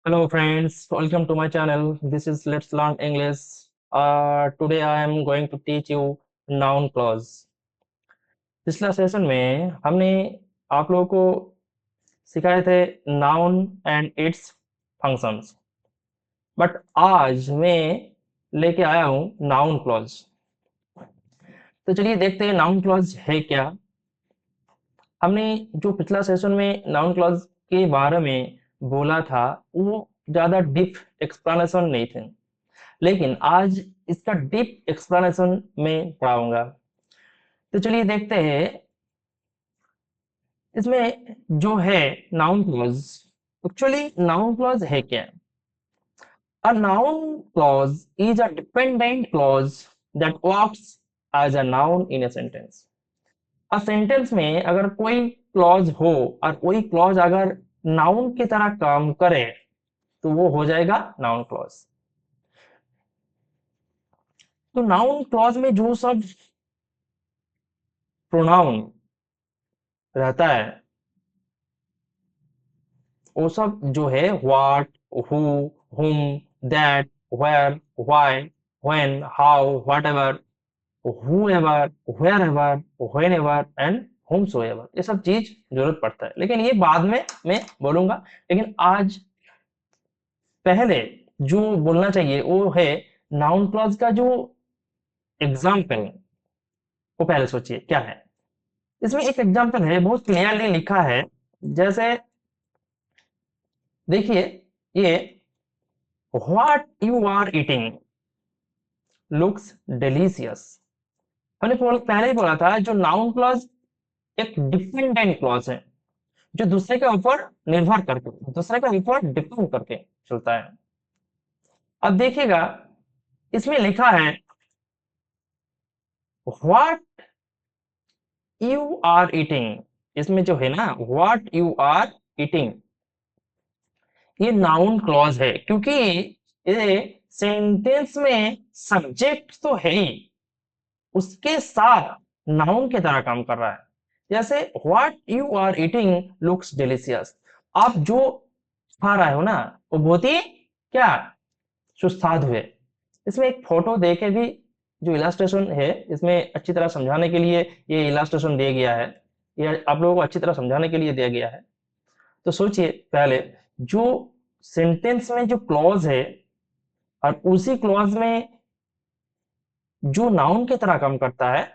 Hello friends, welcome to my channel. This is Let's Learn English. Today I am going to teach you noun clause. पिछला session में हमने आप लोगों को सिखाए थे noun and it's functions, but आज मैं लेके आया हूँ नाउन क्लॉज। तो चलिए देखते हैं नाउन क्लॉज है क्या। हमने जो पिछला सेशन में नाउन क्लॉज के बारे में बोला था वो ज़्यादा डीप एक्सप्लेनेशन नहीं थे, लेकिन आज इसका डीप एक्सप्लेनेशन में पढ़ाऊंगा। तो चलिए देखते हैं इसमें जो है noun clause. Actually noun clause है क्या? A noun clause is a dependent clause that works as a noun in a sentence. A sentence में अगर कोई क्लॉज हो और वही क्लॉज अगर नाउन की तरह काम करे तो वो हो जाएगा नाउन क्लॉज। तो नाउन क्लॉज में जो सब प्रोनाउन रहता है वो सब जो है what, who, whom, that, where, why, when, how, whatever, whoever, wherever, whenever and whomsoever, ये सब चीज जरूरत पड़ता है, लेकिन ये बाद में मैं बोलूंगा। लेकिन आज पहले जो बोलना चाहिए वो है नाउन क्लॉज का जो एग्जाम्पल वो पहले सोचिए क्या है। इसमें एक एग्जाम्पल है, बहुत क्लियरली लिखा है। जैसे देखिए ये what you are eating looks delicious. हमने पहले ही बोला था जो नाउन क्लॉज एक डिपेंडेंट क्लॉज है जो दूसरे के ऊपर निर्भर करके, दूसरे के ऊपर डिपेंड करके चलता है। अब देखिएगा इसमें लिखा है व्हाट यू आर ईटिंग। इसमें जो है ना व्हाट यू आर ईटिंग, ये नाउन क्लॉज है क्योंकि ये सेंटेंस में सब्जेक्ट तो है ही, उसके साथ नाउन की तरह काम कर रहा है। जैसे what you are eating looks delicious, आप जो खा रहे हो ना वो बहुत ही क्या सुस्वादु है। इसमें एक फोटो दे के भी जो इलास्ट्रेशन है इसमें अच्छी तरह समझाने के लिए ये इलास्ट्रेशन दिया गया है, ये आप लोगों को अच्छी तरह समझाने के लिए दिया गया है। तो सोचिए पहले जो सेंटेंस में जो क्लॉज है और उसी क्लॉज में जो नाउन की तरह काम करता है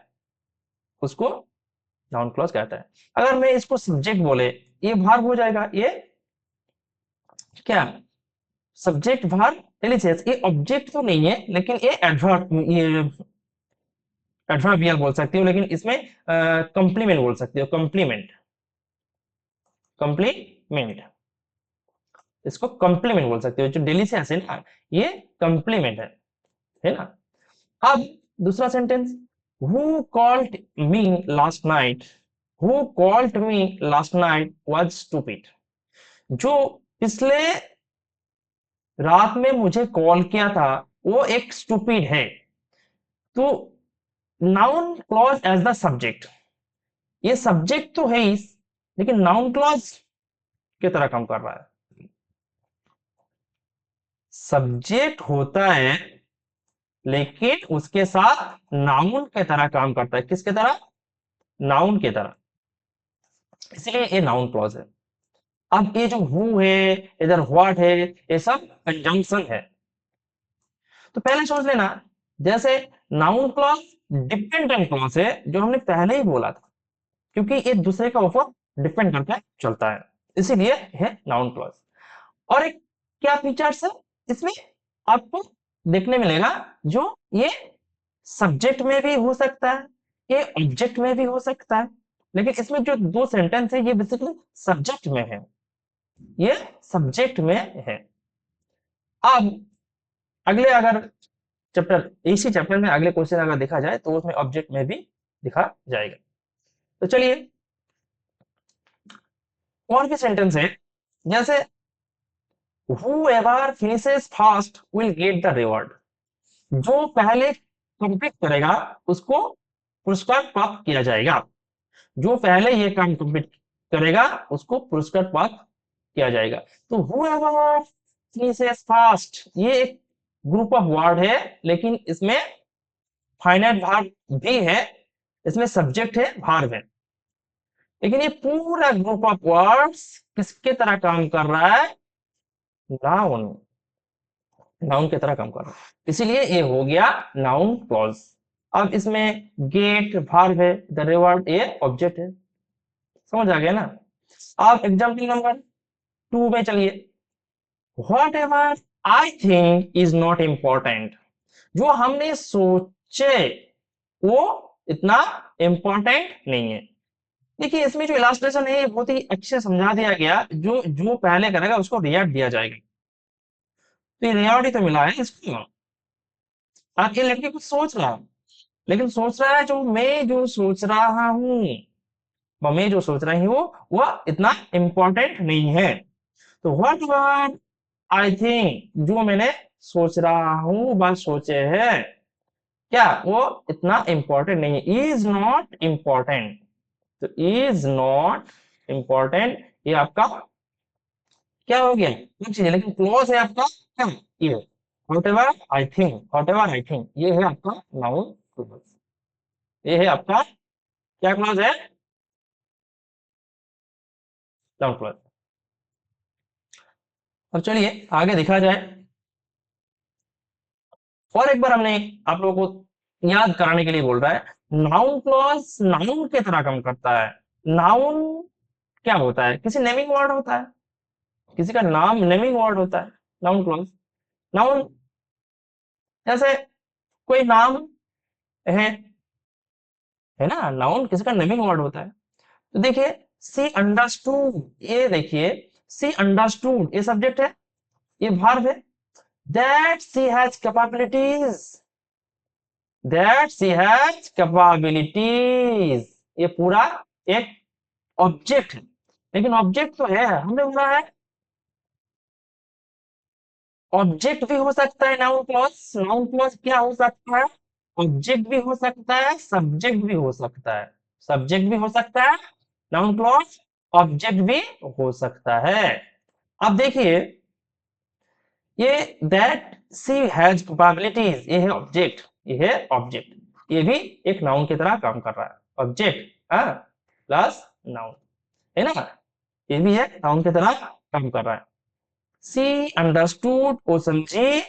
उसको नाउन क्लॉज कहता है। अगर मैं इसको सब्जेक्ट बोले ये वर्ब हो जाएगा, ये क्या सब्जेक्ट वर्ब डिलीशियस। ये ऑब्जेक्ट तो नहीं है लेकिन ये एडवर्ब, ये एडवर्बियल बोल सकती हो, लेकिन इसमें कंप्लीमेंट बोल सकती हो, कंप्लीमेंट, कंप्लीमेंट, इसको कंप्लीमेंट बोल सकते हो। जो डिलीशियस है ना ये कंप्लीमेंट है ना। अब दूसरा sentence, who called me last night, who called me last night was stupid. जो पिछले रात में मुझे कॉल किया था वो एक स्टूपिड है। तो noun clause as the subject, ये सब्जेक्ट तो है ही लेकिन नाउन क्लॉज की तरह काम कर रहा है। सब्जेक्ट होता है लेकिन उसके साथ नाउन की तरह काम करता है। किसके तरह? नाउन की तरह, इसलिए ये नाउन क्लॉज है। अब ये जो हु है, इधर व्हाट है, ये सब कंजंक्शन है। तो पहले सोच लेना, जैसे नाउन क्लॉज डिपेंडेंट क्लॉज है जो हमने पहले ही बोला था, क्योंकि ये दूसरे के ऊपर डिपेंड करके चलता है, इसीलिए है नाउन क्लॉज। और एक क्या फीचर्स है इसमें आपको देखने मिलेगा, जो ये सब्जेक्ट में भी हो सकता है, ये ऑब्जेक्ट में भी हो सकता है, लेकिन इसमें जो दो सेंटेंस है ये बेसिकली सब्जेक्ट में है, ये सब्जेक्ट में है। अब अगले अगर चैप्टर, इसी चैप्टर में अगले क्वेश्चन अगर देखा जाए तो उसमें ऑब्जेक्ट में भी दिखा जाएगा। तो चलिए और भी सेंटेंस है, जैसे whoever finishes first will get the reward। जो पहले कंप्लीट करेगा उसको पुरस्कार प्राप्त किया जाएगा। जो पहले ये काम कंप्लीट करेगा उसको पुरस्कार प्राप्त किया जाएगा। तो whoever फिनिशेस फास्ट, ये एक ग्रुप ऑफ वर्ड है, लेकिन इसमें फाइनाइट वर्ब भी है, इसमें सब्जेक्ट है, वर्ब है, लेकिन ये पूरा ग्रुप ऑफ वर्ड्स किसके तरह काम कर रहा है? नाउन, नाउन की तरह काम कर रहा है, इसीलिए ये हो गया नाउन क्लॉज। अब इसमें गेट वर्ब है, द रिवर्ब ये ऑब्जेक्ट है, समझ आ गया ना? अब एग्जाम्पल नंबर 2 में चलिए, what ever I think is not important, जो हमने सोचे वो इतना इम्पोर्टेंट नहीं है। देखिए इसमें जो इलास्ट्रेशन है बहुत ही अच्छे से समझा दिया गया, जो जो पहले करेगा उसको रियार्ड दिया जाएगा, तो ये रियार्ड ही तो मिला है इसको। आप ये लड़के कुछ सोच रहा है, लेकिन सोच रहा है जो सोच रहा हूँ, मैं जो सोच रही हूँ वह इतना इम्पोर्टेंट नहीं है। तो व्हाट एवर आई थिंक, जो मैंने सोच रहा हूँ बस सोचे है, क्या वो इतना इम्पोर्टेंट नहीं है, इज नॉट इम्पोर्टेंट। तो इज नॉट इम्पोर्टेंट ये आपका क्या हो गया, एक चीज है, लेकिन क्लोज है आपका क्या, ये व्हाटएवर आई थिंक ये है आपका नाउन क्लोज, ये है आपका क्या क्लोज है, नाउन क्लोज। अब चलिए आगे देखा जाए, और एक बार हमने आप लोगों को याद कराने के लिए बोल रहा है, नाउन क्लॉज नाउन की तरह काम करता है। नाउन क्या होता है, किसी नेमिंग वर्ड होता है, किसी का नाम नेमिंग वर्ड होता है नाउन क्लॉज। नाउन जैसे कोई नाम है है ना, नाउन किसी का नेमिंग वर्ड होता है। तो देखिए सी अंडरस्टूड, ये देखिए सी अंडरस्टूड ये सब्जेक्ट है, ये वर्ब है, that she has capabilities, that she has capabilities ये पूरा एक ऑब्जेक्ट है, लेकिन ऑब्जेक्ट तो है, हमने बोला है ऑब्जेक्ट भी हो सकता है नाउन क्लॉज, नाउन क्लॉज क्या हो सकता है, ऑब्जेक्ट भी हो सकता है, सब्जेक्ट भी हो सकता है, सब्जेक्ट भी हो सकता है नाउन क्लॉज, ऑब्जेक्ट भी हो सकता है। अब देखिए ये दैट सी हैज कैपेबिलिटीज ये है ऑब्जेक्ट, ये है ऑब्जेक्ट, ये भी एक नाउन की तरह काम कर रहा है, ऑब्जेक्ट प्लस नाउन, है ना, ये भी है नाउन की तरह काम कर रहा है। सी अंडरस्टूड वो समझी,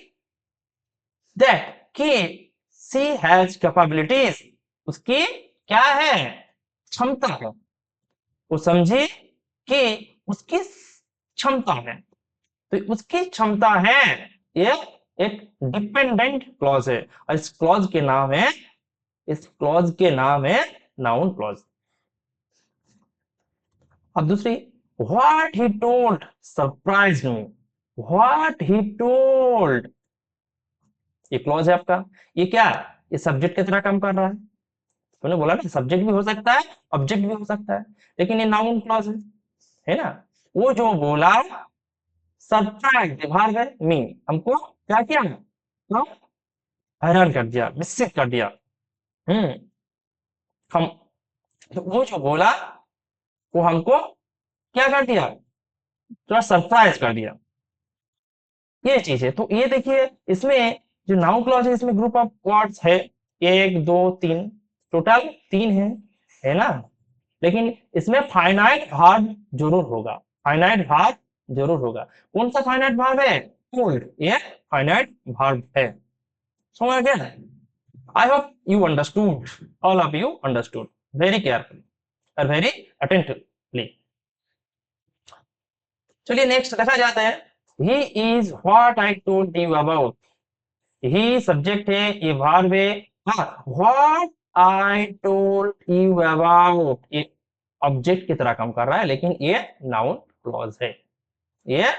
दैट कि सी हैज कैपेबिलिटीज उसकी क्या है, क्षमता है, वो समझी कि उसकी क्षमता है, तो उसकी क्षमता है, ये एक डिपेंडेंट क्लॉज है, और इस क्लॉज के नाम है, इस क्लॉज के नाम है नाउन क्लॉज। अब दूसरी, what he told surprise me, what he told ये क्लॉज है आपका, ये क्या है, ये सब्जेक्ट की तरह काम कर रहा है, तुमने बोला ना सब्जेक्ट भी हो सकता है ऑब्जेक्ट भी हो सकता है, लेकिन ये नाउन क्लॉज है ना। वो जो बोला सरप्राइज भाग है मी, हमको क्या किया, तो हैरान कर दिया, विस्मित कर दिया, हम्म हम, तो वो जो बोला वो हमको क्या कर दिया, थोड़ा सरप्राइज कर दिया, ये चीज है। तो ये देखिए इसमें जो नाउन क्लॉज है इसमें ग्रुप ऑफ वर्ड्स है, एक दो तीन, टोटल 3 है ना, लेकिन इसमें फाइनाइट वर्ब जरूर होगा, फाइनाइट वर्ब जरूर होगा। कौन सा फाइनाइट वर्ब है, टोल्ड, ये फाइनाइट वर्ब है, समझ आ गया। I hope you understood, all of you understood very carefully और वेरी अटेंटिवली। चलिए नेक्स्ट देखा जाता है, he is what I told you about, he subject है, ये वर्ब है, हाँ what I told you about ये ऑब्जेक्ट की तरह काम कर रहा है, लेकिन ये नाउन क्लॉज है, ये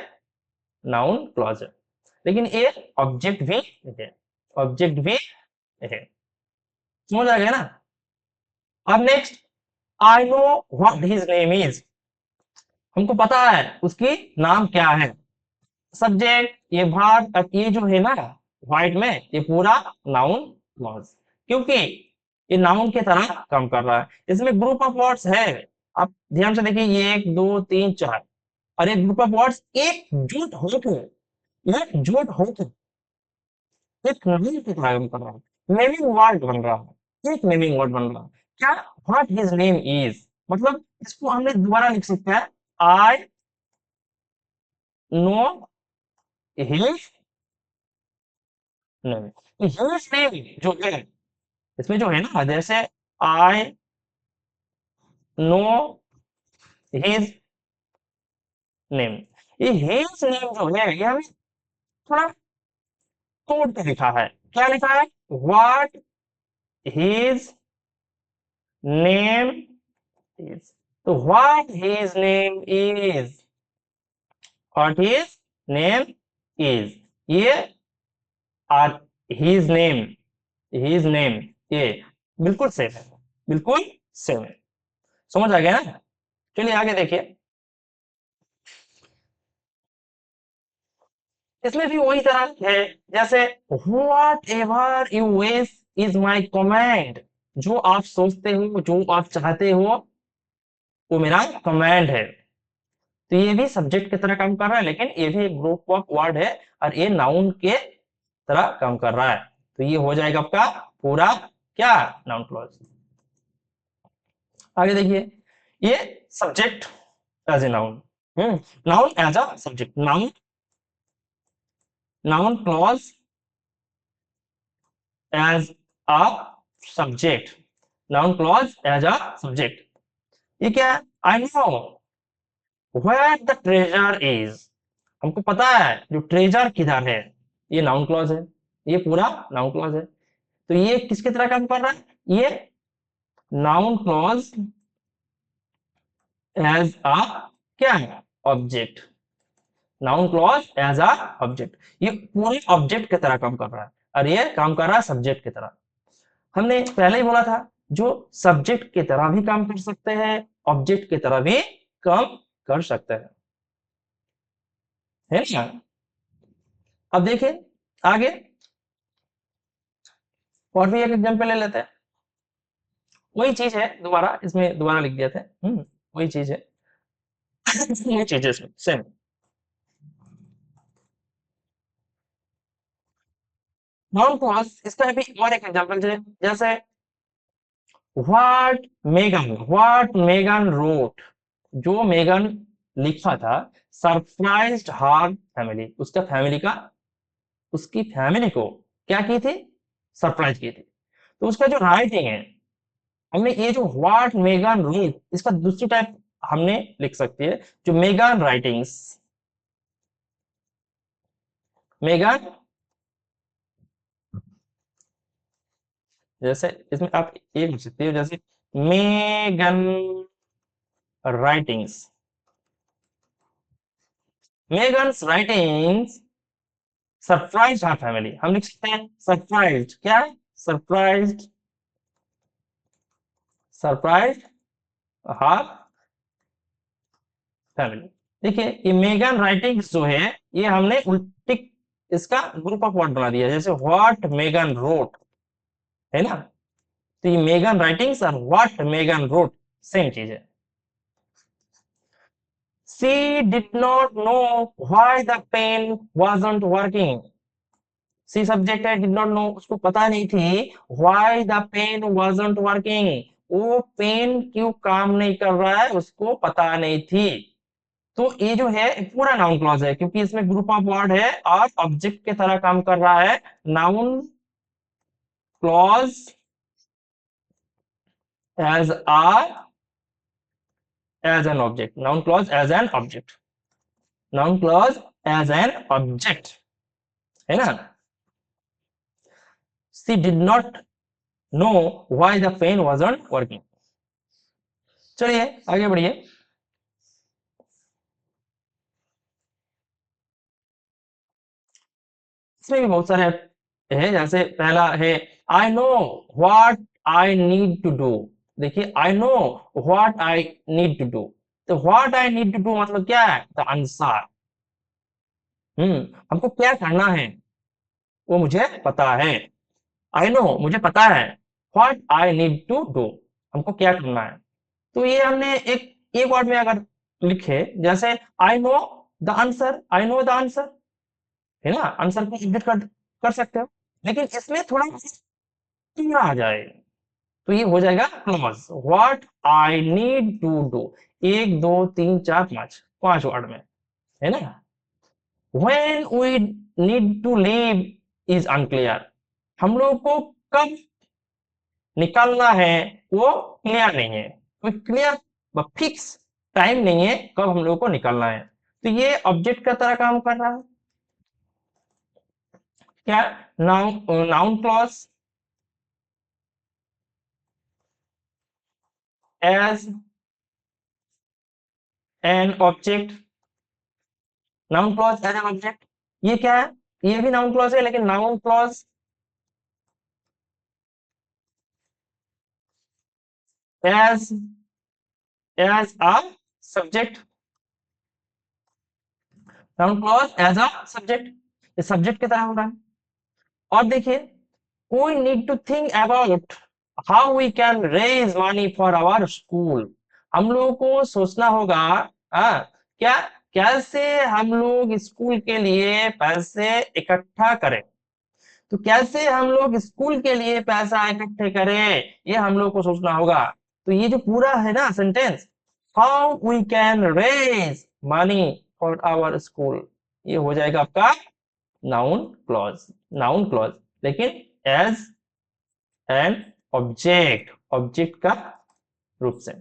नाउन क्लॉज है, लेकिन ये ऑब्जेक्ट भी है, ऑब्जेक्ट भी है, समझ आ गया ना। अब next, I know what his name is, हमको पता है उसकी नाम क्या है, सब्जेक्ट ये भाग, अब ये जो है ना व्हाइट में ये पूरा नाउन क्लॉज, क्योंकि ये नाउन की तरह काम कर रहा है, इसमें ग्रुप ऑफ वर्ड्स है, आप ध्यान से देखिए ये 1 2 3 4, और एक ग्रुप ऑफ वर्ड्स एकजुट होकर ये जोड़ होकर एक नवीन की तरह काम कर रहा है, नेमिंग वर्ड बन रहा है, एक नेमिंग वर्ड बन रहा है। क्या? व्हाट हिज नेम इज, मतलब इसको हमने दोबारा लिख सकते हैं, I know his name. His name जो है, इसमें जो है ना, जैसे आई नो हिज नेम, ये हिज नेम जो है ये हमें थोड़ा तोड़ के लिखा है। क्या लिखा है? What his name is. तो what his name is, what his name is, ये और हिज नेम ये बिल्कुल सेम है, बिल्कुल सेम है। समझ आ गया ना? चलिए आगे देखिए, इसमें भी वही तरह है, जैसे what ever you wish is my commend, जो आप सोचते हो, जो आप चाहते हो, वो मेरा कमांड है। तो ये भी सब्जेक्ट की तरह काम कर रहा है, लेकिन ये भी एक ग्रुप ऑफ वर्ड है और ये नाउन के तरह काम कर रहा है। तो ये हो जाएगा आपका पूरा क्या, नाउन क्लॉज। आगे देखिए, ये subject as a noun, noun as a subject, noun noun clause as a subject, noun clause as a subject. ये क्या है? I know where the treasure is, हमको पता है जो ट्रेजर किधर है, ये नाउन क्लॉज है, ये पूरा नाउन क्लॉज है। तो ये किसकी तरह काम कर रहा है? ये नाउन क्लॉज एज अ क्या है, object, noun clause as a object, ये पूरे ऑब्जेक्ट की तरह काम कर रहा है और ये काम कर रहा है सब्जेक्ट की तरह। हमने पहले ही बोला था, जो सब्जेक्ट की तरह भी काम कर सकते हैं, ऑब्जेक्ट की तरह भी काम कर सकते हैं, है ना? अब देखिए आगे और भी एक एग्जांपल ले लेते हैं। वही चीज है, दोबारा इसमें दोबारा लिख दिया था, वही चीज है। वही चीज है इसमें सेम। नाउन क्लॉज, इसका भी और एक एग्जांपल है, जैसे व्हाट मेगन रोट, जो मेगन लिखा था, सरप्राइज्ड हर फैमिली, उसका फैमिली का, उसकी फैमिली को क्या की थी, सरप्राइज की थी। तो उसका जो राइटिंग है, हमने ये जो व्हाट मेगन रोट, इसका दूसरी टाइप हमने लिख सकती है, जो मेगन राइटिंग्स, मेगन, जैसे इसमें आप ये लिख सकते हो, जैसे Megan writings, Megan's writings surprise her family, हम लिख सकते हैं सरप्राइज, क्या है, सरप्राइज, सरप्राइज हर फैमिली। देखिए ये मेगन राइटिंग्स जो है, ये हमने उल्टी इसका ग्रुप ऑफ वर्ड बना दिया, जैसे व्हाट मेगन रोट, है ना? तो ये मेगन राइटिंग्स और व्हाट मेगन रोट सेम चीज है। She did not know why the pen wasn't working. She subject है, डिड नॉट नो, उसको पता नहीं थी why the pen wasn't working, वो पेन क्यों काम नहीं कर रहा है, उसको पता नहीं थी। तो ये जो है पूरा नाउन क्लॉज है, क्योंकि इसमें ग्रुप ऑफ वर्ड है और ऑब्जेक्ट की तरह काम कर रहा है। Noun clause as ah as an object, noun clause as an object, noun clause as an object, है ना? She did not know why the pen wasn't working. चलिए आगे बढ़िए, इसमें भी बहुत सारे है, जैसे पहला है I know what I need to do. देखिए I know what I need to do, तो what I need to do मतलब क्या है, द आंसर, हमको क्या करना है वो मुझे पता है, आई नो मुझे पता है, what I need to do हमको क्या करना है। तो ये हमने एक वर्ड में अगर लिखे, जैसे I know the answer, I know the answer, है ना, आंसर को अपडेट कर सकते हो, लेकिन इसमें थोड़ा आ जाए तो ये हो जाएगा clause. What I need to do, 1 2 3 4 5, 5 word में, है ना। When we need to leave is unclear, हम लोग को कब निकलना है वो क्लियर नहीं है, कोई क्लियर फिक्स टाइम नहीं है कब हम लोग को निकलना है। तो ये ऑब्जेक्ट का तरह काम कर रहा है। क्या, noun clause as an object, noun clause as an object, ये क्या है, ये भी नाउन क्लॉज है, लेकिन noun clause as a subject, noun clause as a subject, ये सब्जेक्ट की तरह हो रहा है। और देखिए, we need to think about how we can raise money for our school, हम लोगों को सोचना होगा, क्या, कैसे हम लोग स्कूल के लिए पैसे इकट्ठा करें। तो कैसे हम लोग स्कूल के लिए पैसा इकट्ठे करें, ये हम लोग को सोचना होगा। तो ये जो पूरा है ना sentence, how we can raise money for our school, ये हो जाएगा आपका नाउन क्लॉज, नाउन क्लॉज, लेकिन एज एन ऑब्जेक्ट, ऑब्जेक्ट का रूप से।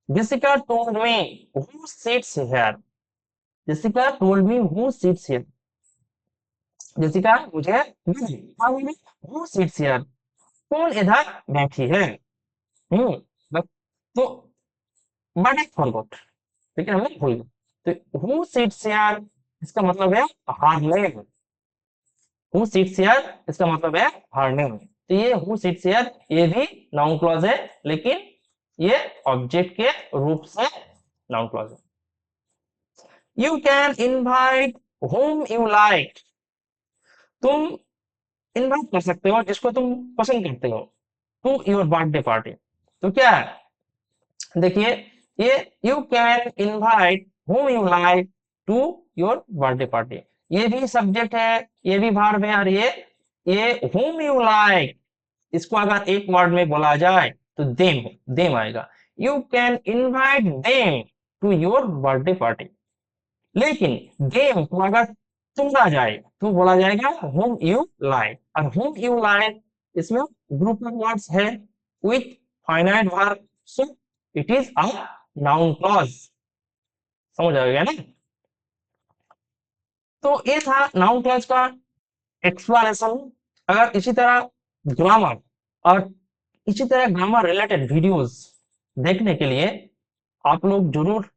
Jessica told me who sits here, Jessica told me who sits here, Jessica मुझे who sits here, कौन इधर बैठी है। बस, तो बट आई फॉरगॉट, ठीक है, हमने भूल गए। तो हु सिट्स हियर इसका मतलब है her name, who sits here इसका मतलब है हर नेम। तो ये हु सिट्स हियर ये भी नाउन क्लॉज है, लेकिन ये ऑब्जेक्ट के रूप से नाउन क्लॉज है। You can invite whom you like, तुम इनवाइट कर सकते हो जिसको तुम पसंद करते हो टू योर बर्थडे पार्टी। तो क्या है, देखिए, ये you can invite whom you like to your birthday party, ये भी सब्जेक्ट है, ये भी वर्ब है, और ये whom यू लाइक, इसको अगर एक वर्ड में बोला जाए तो देम आएगा। You can invite them to your birthday party, लेकिन देम को अगर चुना जाए तो बोला जाएगा whom you like, और whom you like इसमें ग्रुप ऑफ वर्ड्स है with finite verb, so it is a noun clause, समझ आ गया ना। तो ये था नाउन क्लॉज का एक्सप्लेनेशन। अगर इसी तरह ग्रामर और इसी तरह ग्रामर रिलेटेड वीडियोस देखने के लिए आप लोग जरूर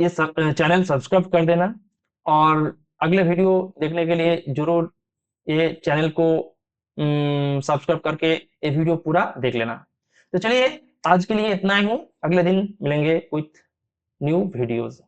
ये चैनल सब्सक्राइब कर देना, और अगले वीडियो देखने के लिए जरूर ये चैनल को सब्सक्राइब करके ये वीडियो पूरा देख लेना। तो चलिए, आज के लिए इतना ही, अगले दिन मिलेंगे विथ न्यू वीडियोस।